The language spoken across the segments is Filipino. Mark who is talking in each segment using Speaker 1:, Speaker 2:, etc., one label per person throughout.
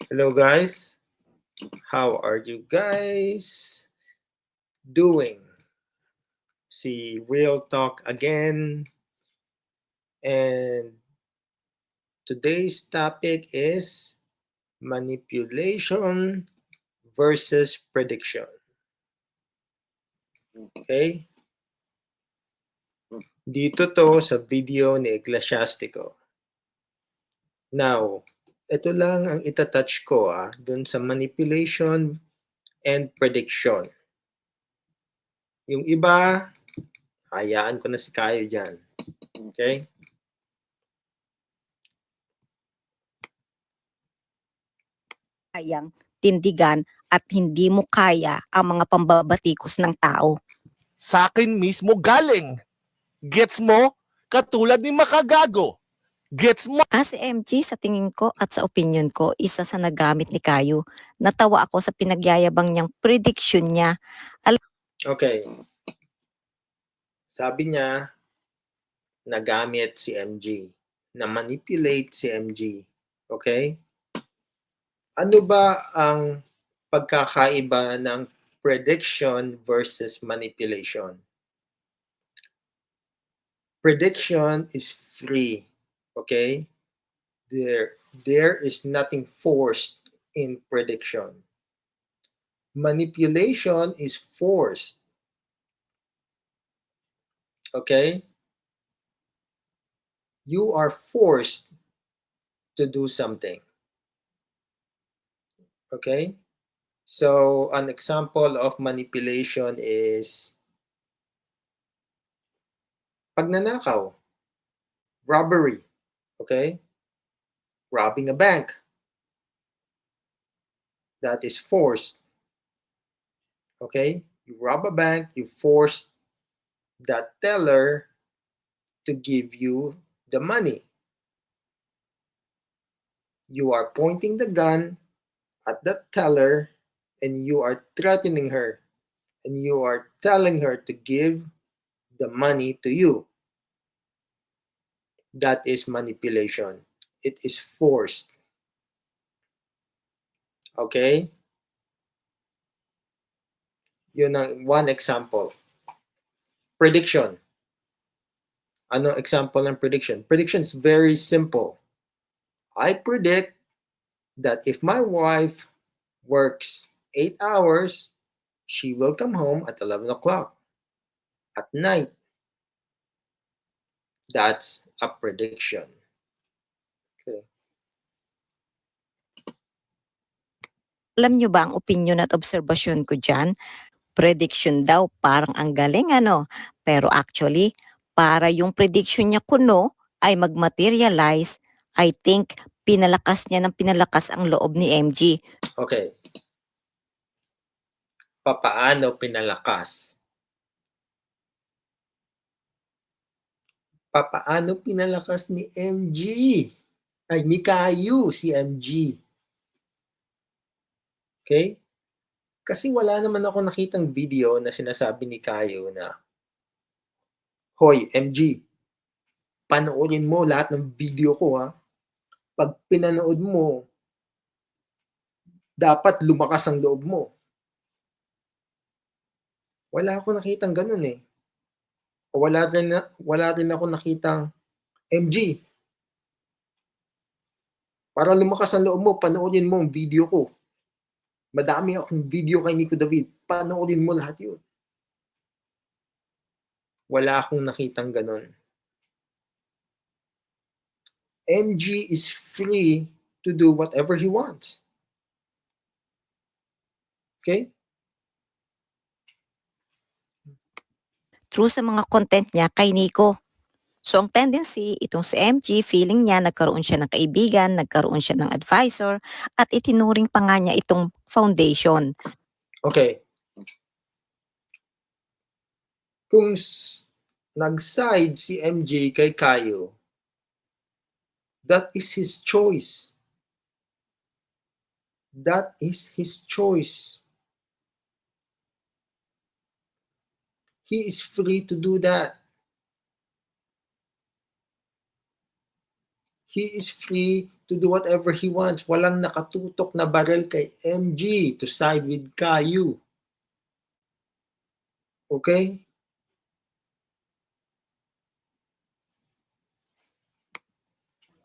Speaker 1: Hello guys, how are you guys doing? See Real Talk again, and today's topic is manipulation versus prediction. Okay? Dito to sa video ni Ecclesiastico. Now, ito lang ang itatouch ko dun sa manipulation and prediction. Yung iba, hayaan ko na si Kayo dyan. Okay?
Speaker 2: Kayang tindigan at hindi mo kaya ang mga pambabatikos ng tao.
Speaker 3: Sa akin mismo galing. Gets mo? Katulad ni Makagago. Gets mo?
Speaker 2: Si MG sa tingin ko at sa opinion ko, isa sa nagamit ni Kayo. Natawa ako sa pinagyayabang niyang prediction niya.
Speaker 1: Okay. Sabi niya, nagamit si MG. Na-manipulate si MG. Okay? Ano ba ang pagkakaiba ng prediction versus manipulation? Prediction is free. Okay? There is nothing forced in prediction. Manipulation is forced. Okay? You are forced to do something. Okay? So, an example of manipulation is pagnanakaw, robbery. Okay? Robbing a bank. That is forced. Okay? You rob a bank, you force that teller to give you the money. You are pointing the gun at that teller and you are threatening her and you are telling her to give the money to you. That is manipulation. It is forced. Okay? Yun ang one example. Prediction. Ano example ng prediction? Prediction is very simple. I predict that if my wife works 8 hours, she will come home at 11 o'clock at night. That's a prediction. Okay.
Speaker 2: Alam niyo ba ang opinion at obserbasyon ko dyan? Prediction daw, parang ang galing Pero actually, para yung prediction niya kuno ay mag-materialize, I think pinalakas niya ng pinalakas ang loob ni MG.
Speaker 1: Okay. Papaano pinalakas? Papaano pinalakas ni MG? Ay, ni Caillou si MG. Okay? Kasi wala naman ako nakitang video na sinasabi ni Caillou na, Hoy, MG, panoorin mo lahat ng video ko Pag pinanood mo, dapat lumakas ang loob mo. Wala ako nakitang ganun eh. Wala rin ako nakitang MG. Para lumakas ang loob mo, panoorin mo ang video ko. Madami akong video kay Nico David. Panoorin mo lahat yun. Wala akong nakitang ganun. MG is free to do whatever he wants. Okay?
Speaker 2: True sa mga content niya kay Nico. So ang tendency, itong si MG, feeling niya nagkaroon siya ng kaibigan, nagkaroon siya ng advisor, at itinuring pa nga niya itong foundation.
Speaker 1: Okay. Kung nag-side si MJ kay Caillou, that is his choice. That is his choice. He is free to do that. He is free to do whatever he wants. Walang nakatutok na barel kay MG to side with Caillou. Okay?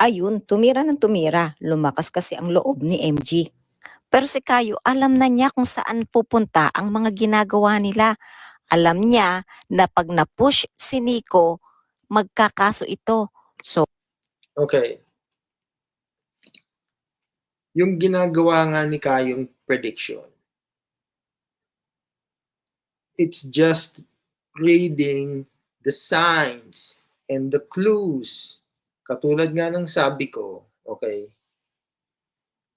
Speaker 2: Ayun, tumira ng tumira. Lumakas kasi ang loob ni MG. Pero si Caillou, alam na niya kung saan pupunta ang mga ginagawa nila. Alam niya na pag na-push si Nico, magkakaso ito. So,
Speaker 1: Okay. Yung ginagawa nga ni Caillou prediction, it's just reading the signs and the clues. Katulad nga ng sabi ko, okay,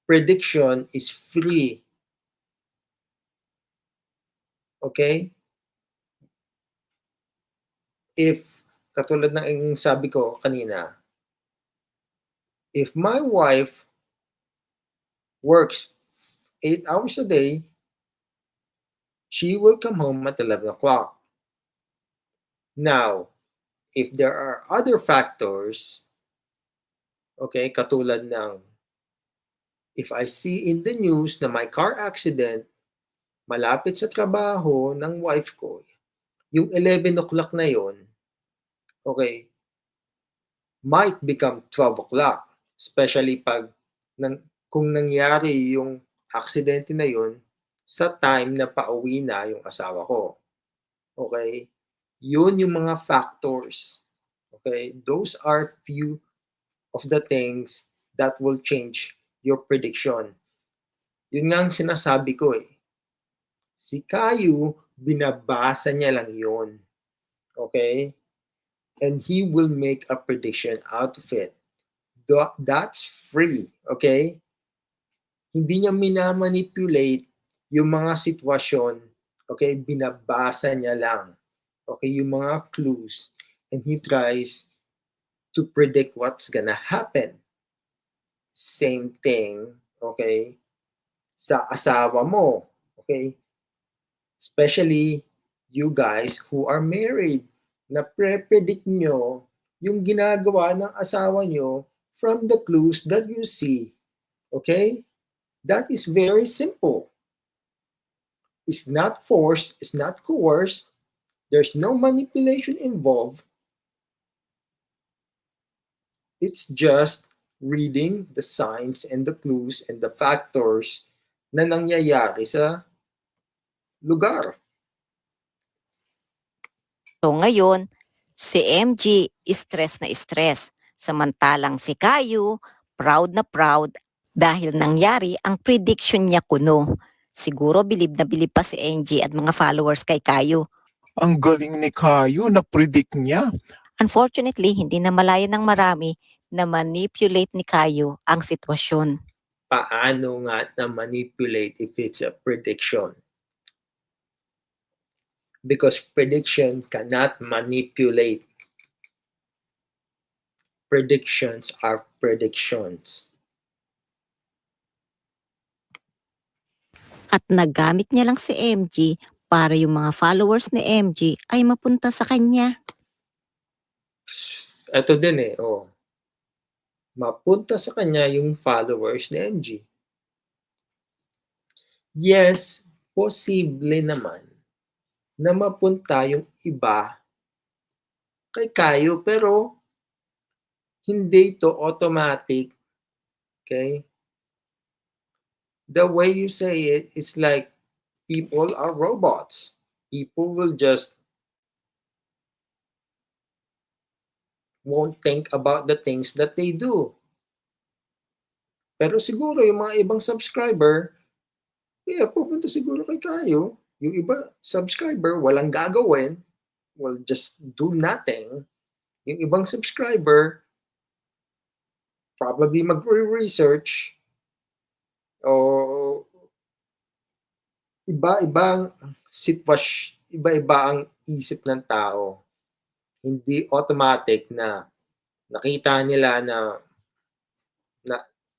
Speaker 1: prediction is free. Okay? If, katulad ng sabi ko kanina, if my wife works 8 hours a day, she will come home at 11 o'clock. Now, if there are other factors, okay, katulad ng if I see in the news na may car accident malapit sa trabaho ng wife ko, yung 11 o'clock na yon, okay, might become 12 o'clock. Especially kung nangyari yung aksidente na yon sa time na pauwi na yung asawa ko. Okay? Yun yung mga factors. Okay? Those are few of the things that will change your prediction. Yun nga ang sinasabi ko eh. Si Caillou, binabasa niya lang yun. Okay? And he will make a prediction out of it. That's free. Okay? Hindi niya minamanipulate yung mga sitwasyon. Okay? Binabasa niya lang. Okay? Yung mga clues. And he tries to predict what's gonna happen. Same thing, okay, sa asawa mo. Okay? Especially you guys who are married, na pre-predict nyo yung ginagawa ng asawa nyo from the clues that you see. Okay? That is very simple. It's not forced, it's not coerced, there's no manipulation involved. It's just reading the signs and the clues and the factors na nangyayari sa lugar.
Speaker 2: so ngayon, si MG stress na stress. Samantalang si Caillou, proud na proud dahil nangyari ang prediction niya kuno. Siguro bilib na bilib pa si MG at mga followers kay Caillou.
Speaker 4: Ang galing ni Caillou, na-predict niya.
Speaker 2: Unfortunately, hindi na malaya ng marami na manipulate ni Caillou ang sitwasyon.
Speaker 1: Paano nga na manipulate if it's a prediction? Because prediction cannot manipulate. Predictions are predictions.
Speaker 2: At nagamit niya lang si MG para yung mga followers ni MG ay mapunta sa kanya.
Speaker 1: Ito din eh, oh. Mapunta sa kanya yung followers ni MG. Yes, posible naman na mapunta yung iba kay Caillou, pero hindi ito automatic. Okay? The way you say it is like people are robots. People will just won't think about the things that they do. Pero siguro yung mga ibang subscriber, pupunta siguro kay Caillou. Yung iba subscriber, walang gagawin, will just do nothing. Yung ibang subscriber, probably mag-research o iba-ibang sitwasyon, iba-iba ang isip ng tao. Hindi automatic na nakita nila na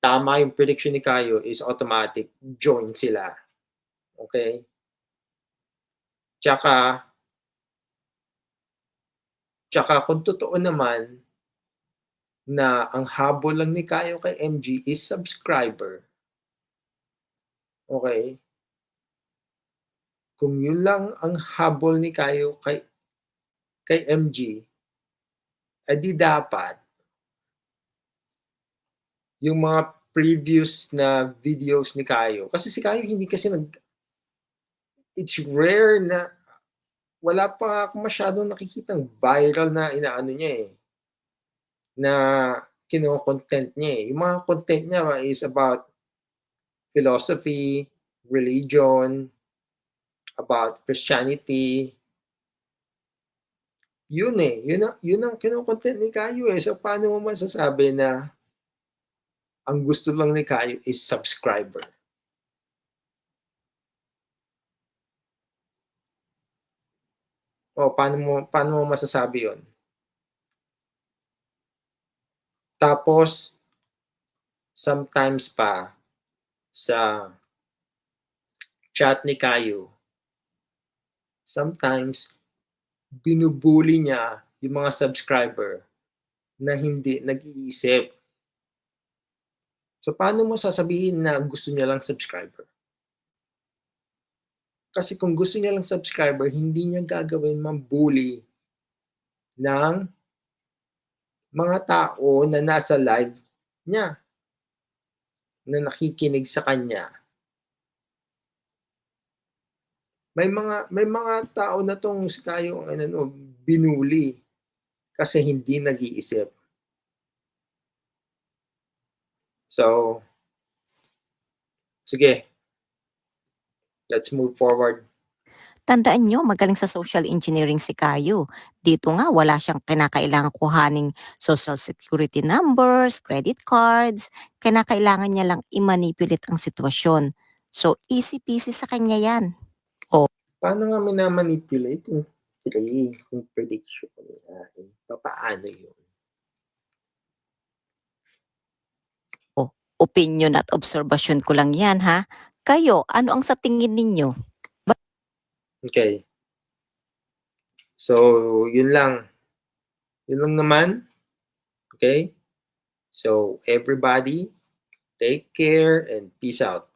Speaker 1: tama yung prediction ni Caillou is automatic, join sila. Okay? Tsaka kung totoo naman na ang habol lang ni Kayo kay MG is subscriber. Okay? Kung yun lang ang habol ni Kayo kay MG, edi dapat yung mga previous na videos ni Kayo, kasi si Kayo hindi kasi it's rare na wala pa ako masyadong nakikitang viral na inaano niya na kino-content niya Yung mga content niya is about philosophy, religion, about Christianity. Yun yun ang kino-content ni Kayo So paano mo masasabi na ang gusto lang ni Kayo is subscriber? Paano mo masasabi yun? Tapos, sometimes pa, sa chat ni Kayo, sometimes, binubuli niya yung mga subscriber na hindi nag-iisip. So, paano mo sasabihin na gusto niya lang subscriber? Kasi kung gusto niya lang subscriber, hindi niya gagawin mambully ng mga tao na nasa live niya, na nakikinig sa kanya. May mga tao na tong si Kayo binuli kasi hindi nag-iisip. So, sige. Let's move forward.
Speaker 2: Tandaan nyo, magaling sa social engineering si Kayo. Dito nga, wala siyang kinakailangan kuhaning social security numbers, credit cards. Kinakailangan niya lang i-manipulate ang sitwasyon. So, easy peasy sa kanya yan.
Speaker 1: Paano nga minamanipulate kung prediction? Paano yun?
Speaker 2: Opinion at obserbasyon ko lang yan, ha? Kayo, ano ang sa tingin ninyo?
Speaker 1: Okay. So, yun lang. Yun lang naman. Okay? So, everybody, take care and peace out.